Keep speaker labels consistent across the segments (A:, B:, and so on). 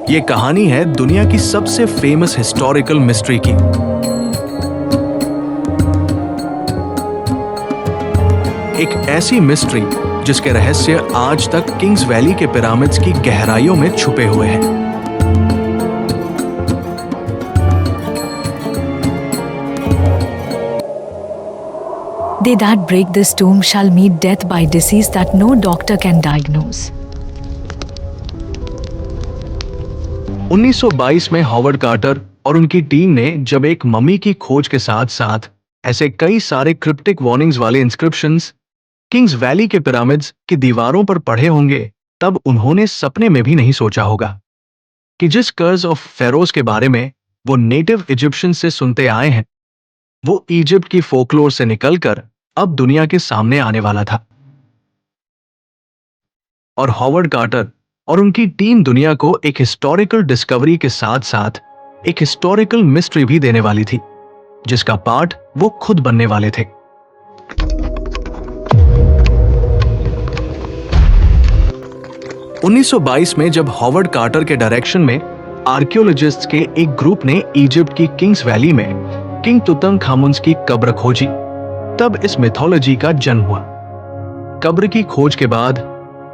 A: ये कहानी है दुनिया की सबसे फेमस हिस्टोरिकल मिस्ट्री की। एक ऐसी मिस्ट्री जिसके रहस्य आज तक किंग्स वैली के पिरामिड्स की गहराइयों में छुपे हुए हैं।
B: They that break this tomb shall meet death by disease that no doctor can diagnose.
A: 1922 में हॉवर्ड कार्टर और उनकी टीम ने जब एक मम्मी की खोज के साथ साथ ऐसे कई सारे क्रिप्टिक वार्निंग्स वाले इंस्क्रिप्शंस किंग्स वैली के पिरामिड्स की दीवारों पर पढ़े होंगे, तब उन्होंने सपने में भी नहीं सोचा होगा कि जिस कर्ज ऑफ फेरोज के बारे में वो नेटिव इजिप्शियन से सुनते आए हैं, वो इजिप्ट की फोकलोर से निकलकर अब दुनिया के सामने आने वाला था। और हॉवर्ड कार्टर और उनकी टीम दुनिया को एक हिस्टोरिकल डिस्कवरी के साथ साथ एक हिस्टोरिकल मिस्ट्री भी देने वाली थी, जिसका पार्ट वो खुद बनने वाले थे। (1922) में जब हॉवर्ड कार्टर के डायरेक्शन में आर्कियोलॉजिस्ट्स के एक ग्रुप ने इजिप्ट की किंग्स वैली में किंग तुतनखामुन की कब्र खोजी, तब इस मिथोलॉजी का जन्म हुआ। कब्र की खोज के बाद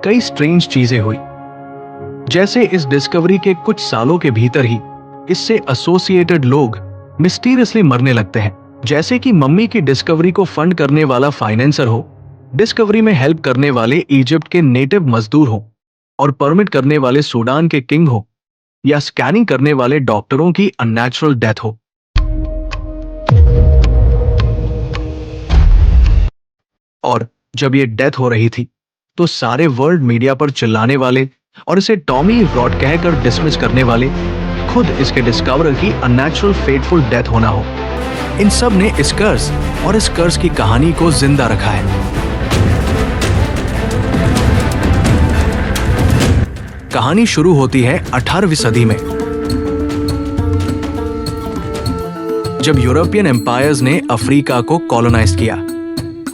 A: कई स्ट्रेंज चीजें हुई, जैसे इस डिस्कवरी के कुछ सालों के भीतर ही इससे एसोसिएटेड लोग मिस्टीरियसली मरने लगते हैं, जैसे कि मम्मी की डिस्कवरी को फंड करने वाला फाइनेंसर हो, डिस्कवरी में हेल्प करने वाले इजिप्ट के नेटिव मजदूर हो, और परमिट करने वाले सूडान के किंग हो, या स्कैनिंग करने वाले डॉक्टरों की अननेचुरल डेथ हो। और जब ये डेथ हो रही थी तो सारे वर्ल्ड मीडिया पर चिल्लाने वाले और इसे टॉमी रॉट कहकर डिसमिस करने वाले खुद इसके डिस्कवरर की अननेचुरल फेटफुल डेथ होना हो, इन सब ने इस कर्ज और इस कर्ज की कहानी को जिंदा रखा है। कहानी शुरू होती है 18वीं सदी में, जब यूरोपियन एम्पायर्स ने अफ्रीका को कॉलोनाइज किया,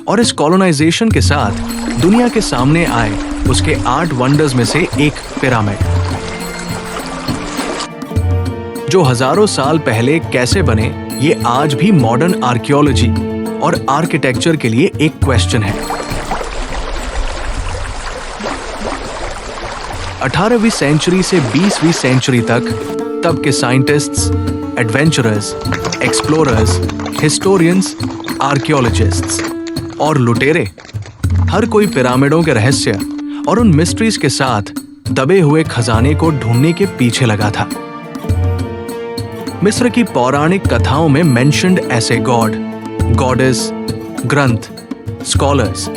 A: और इस कॉलोनाइजेशन के साथ दुनिया के सामने आए उसके 8 वंडर्स में से एक पिरामिड, जो हजारों साल पहले कैसे बने ये आज भी मॉडर्न आर्कियोलॉजी और आर्किटेक्चर के लिए एक क्वेश्चन है। 18वीं सेंचुरी से 20वीं सेंचुरी तक तब के scientists, adventurers, explorers, historians, archaeologists और लुटेरे, हर कोई पिरामिडों के रहस्य और उन मिस्ट्रीज के साथ दबे हुए खजाने को ढूंढने के पीछे लगा था। मिस्र की पौराणिक कथाओं में मेंशन्ड ऐसे गॉड, गॉडेस, ग्रंथ, स्कॉलर्स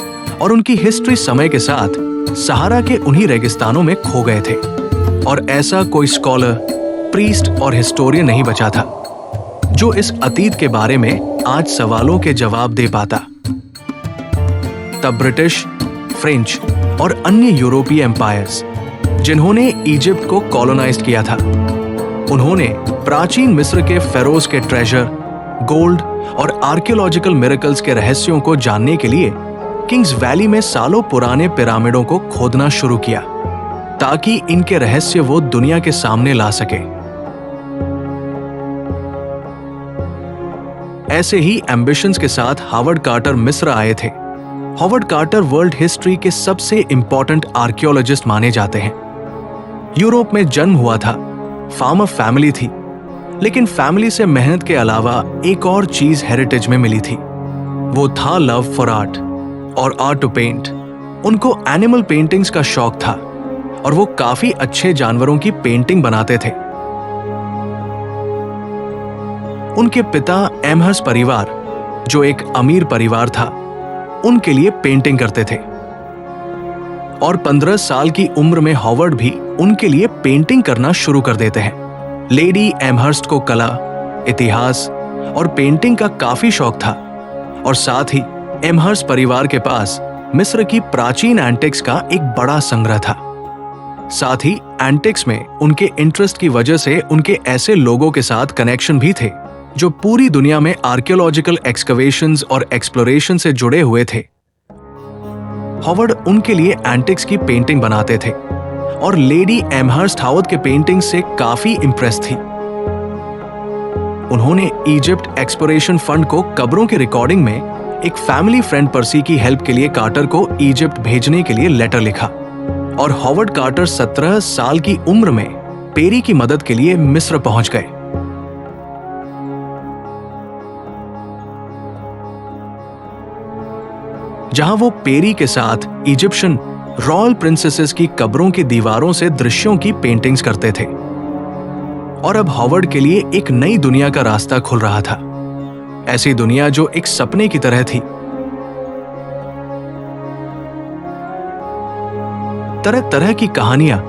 A: और उनकी हिस्ट्री समय के साथ सहारा के उन्हीं रेगिस्तानों में खो गए थे, और ऐसा कोई स्कॉलर, प्रीस्ट और हिस्टोरियन नहीं बचा था जो इस अतीत के बारे में आज सवालों के जवाब दे पाता। तब ब्रिटिश, फ्रेंच और अन्य यूरोपीय एम्पायर्स, जिन्होंने इजिप्ट को कॉलोनाइज किया था, उन्होंने प्राचीन मिस्र के फेरोज के ट्रेजर, गोल्ड और आर्कियोलॉजिकल मिरेकल्स के रहस्यों को जानने के लिए किंग्स वैली में सालों पुराने पिरामिडों को खोदना शुरू किया, ताकि इनके रहस्य वो दुनिया के सामने ला सके। ऐसे ही एम्बिशंस के साथ हॉवर्ड कार्टर मिस्र आए थे। हॉवर्ड कार्टर वर्ल्ड हिस्ट्री के सबसे इंपॉर्टेंट आर्कियोलॉजिस्ट माने जाते हैं। यूरोप में जन्म हुआ था, फार्मर फैमिली थी, लेकिन फैमिली से मेहनत के अलावा एक और चीज हेरिटेज में मिली थी, वो था लव फॉर आर्ट और आर्ट टू पेंट। उनको एनिमल पेंटिंग्स का शौक था और वो काफी अच्छे जानवरों की पेंटिंग बनाते थे। उनके पिता एमहर्स परिवार, जो एक अमीर परिवार था, उनके लिए पेंटिंग करते थे, और 15 साल की उम्र में हॉवर्ड भी उनके लिए पेंटिंग करना शुरू कर देते हैं। लेडी एमहर्स्ट को कला, इतिहास और पेंटिंग का काफी शौक था, और साथ ही एमहर्स्ट परिवार के पास मिस्र की प्राचीन एंटिक्स का एक बड़ा संग्रह था। साथ ही एंटिक्स में उनके इंटरेस्ट की वजह से उनके ऐसे लोगों के साथ कनेक्शन भी थे जो पूरी दुनिया में आर्कियोलॉजिकल एक्सकवेशंस और एक्सप्लोरेशन से जुड़े हुए थे। हॉवर्ड उनके लिए एंटिक्स की पेंटिंग बनाते थे और लेडी एमहर्स्ट हावर्ड के पेंटिंग से काफी इंप्रेस थी। उन्होंने इजिप्ट एक्सप्लोरेशन फंड को कब्रों की रिकॉर्डिंग में एक फैमिली फ्रेंड पर्सी की हेल्प के लिए कार्टर को इजिप्ट भेजने के लिए लेटर लिखा और हॉवर्ड कार्टर 17 साल की उम्र में पेरी की मदद के लिए मिस्र पहुंच गए। जहां वो पेरी के साथ इजिप्शियन रॉयल प्रिंसेसेस की कब्रों की दीवारों से दृश्यों की पेंटिंग्स करते थे। और अब हॉवर्ड के लिए एक नई दुनिया का रास्ता खुल रहा था, ऐसी दुनिया जो एक सपने की तरह थी। तरह तरह की कहानियां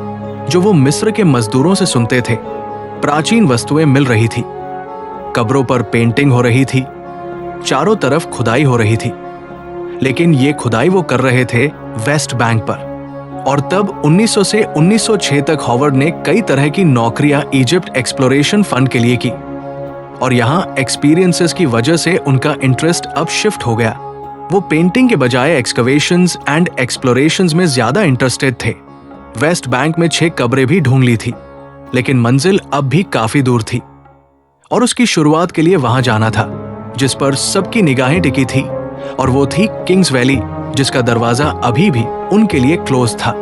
A: जो वो मिस्र के मजदूरों से सुनते थे, प्राचीन वस्तुएं मिल रही थी, कब्रों पर पेंटिंग हो रही थी, चारों तरफ खुदाई हो रही थी। लेकिन ये खुदाई वो कर रहे थे वेस्ट बैंक पर। और तब 1900 से 1906 तक हॉवर्ड ने कई तरह की नौकरियां इजिप्ट एक्सप्लोरेशन फंड के लिए की और यहां एक्सपीरियंसेस की वजह से उनका इंटरेस्ट अब शिफ्ट हो गया। वो पेंटिंग के बजाय एक्सकवेशंस एंड एक्सप्लोरेशंस में ज्यादा इंटरेस्टेड थे। वेस्ट बैंक में 6 कब्रें भी ढूंढ ली थी, लेकिन मंजिल अब भी काफी दूर थी और उसकी शुरुआत के लिए वहां जाना था जिस पर सबकी निगाहें टिकी थी, और वो थी किंग्स वैली, जिसका दरवाजा अभी भी उनके लिए क्लोज था।